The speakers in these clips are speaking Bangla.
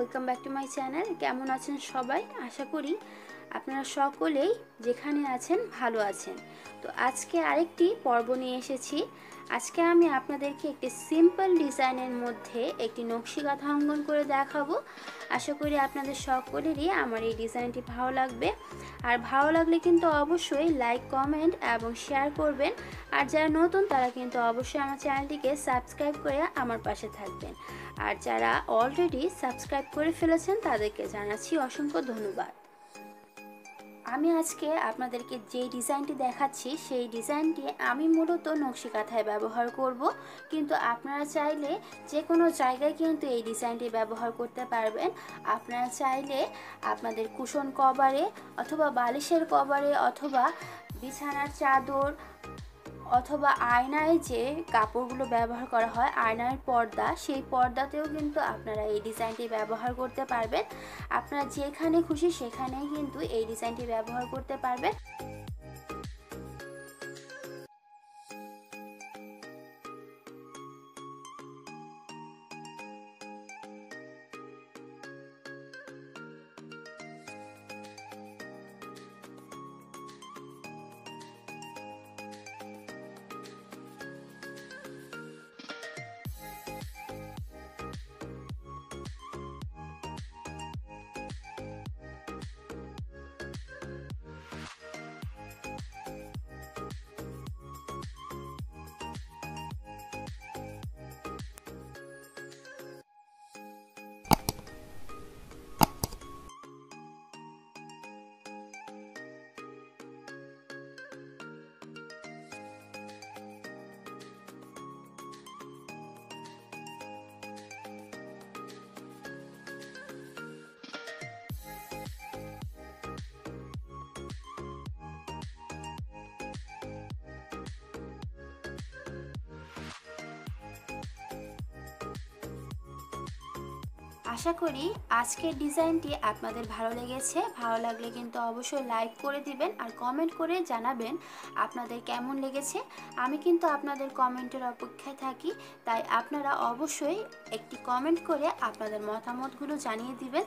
Welcome back to my channel. কেমন আছেন সবাই? আশা করি আপনারা সকলেই যেখানে আছেন ভালো আছেন। তো আজকে আরেকটি পর্ব নিয়ে এসেছি। আজকে আমি আপনাদেরকে একটি সিম্পল ডিজাইনের মধ্যে একটি নকশি কাঁথা অঙ্কন করে দেখাবো। আশা করি আপনাদের সকলেরই আমার এই ডিজাইনটি ভালো লাগবে। আর ভালো লাগলে কিন্তু অবশ্যই লাইক, কমেন্ট এবং শেয়ার করবেন। আর যারা নতুন তারা কিন্তু অবশ্যই আমার চ্যানেলটিকে সাবস্ক্রাইব করে আমার পাশে থাকবেন। আর যারা অলরেডি সাবস্ক্রাইব করে ফেলেছেন তাদেরকে জানাচ্ছি অসংখ্য ধন্যবাদ। আমি আজকে আপনাদেরকে যে ডিজাইনটি দেখাচ্ছি সেই ডিজাইনটি আমি মূলত নকশি কাঁথায় ব্যবহার করব, কিন্তু আপনারা চাইলে যে কোনো জায়গায় কিন্তু এই ডিজাইনটি ব্যবহার করতে পারবেন। আপনারা চাইলে আপনাদের কুশন কভারে অথবা বালিশের কভারে অথবা বিছানার চাদর অথবা আয়নায় যে কাপড়গুলো ব্যবহার করা হয়, আয়নার পর্দা, সেই পর্দাতেও কিন্তু আপনারা এই ডিজাইনটি ব্যবহার করতে পারবেন। আপনারা যেখানে খুশি সেখানেই কিন্তু এই ডিজাইনটি ব্যবহার করতে পারবেন। আশা করি আজকের ডিজাইনটি আপনাদের ভালো লেগেছে। ভালো লাগলে কিন্তু অবশ্যই লাইক করে দিবেন আর কমেন্ট করে জানাবেন আপনাদের কেমন লেগেছে। আমি কিন্তু আপনাদের কমেন্টের অপেক্ষায় থাকি, তাই আপনারা অবশ্যই একটি কমেন্ট করে আপনাদের মতামতগুলো জানিয়ে দিবেন।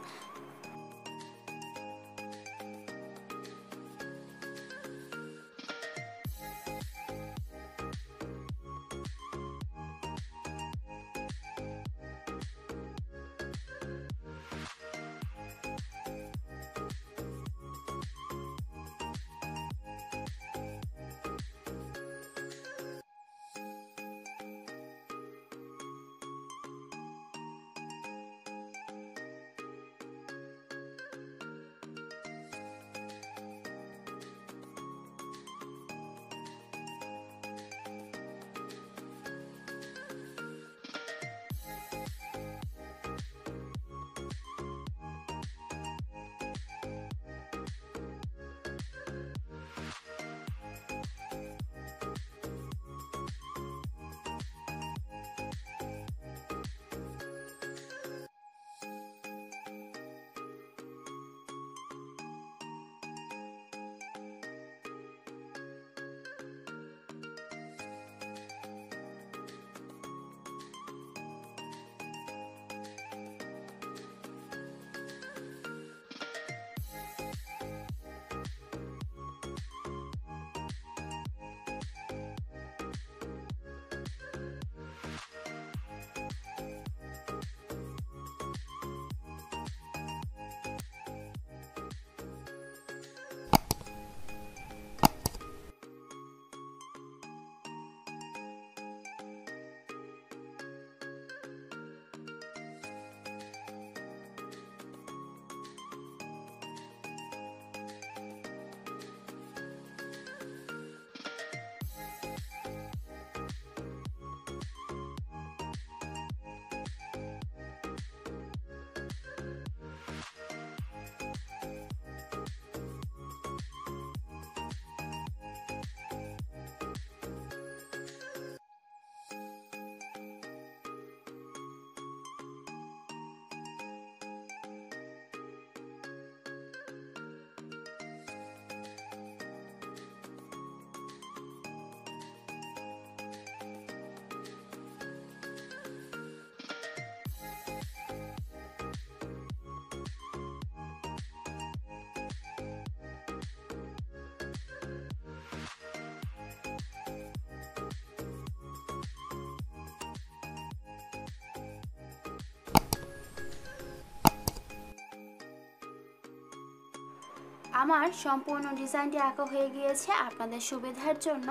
আমার সম্পূর্ণ ডিজাইনটি আঁকা হয়ে গিয়েছে। আপনাদের সুবিধার জন্য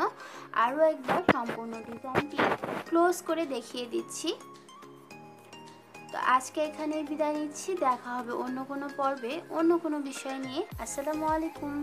আরও একবার সম্পূর্ণ ডিজাইনটি ক্লোজ করে দেখিয়ে দিচ্ছি। তো আজকে এখানেই বিদায় নিচ্ছি। দেখা হবে অন্য কোনো পর্বে অন্য কোনো বিষয় নিয়ে। আসসালামু আলাইকুম।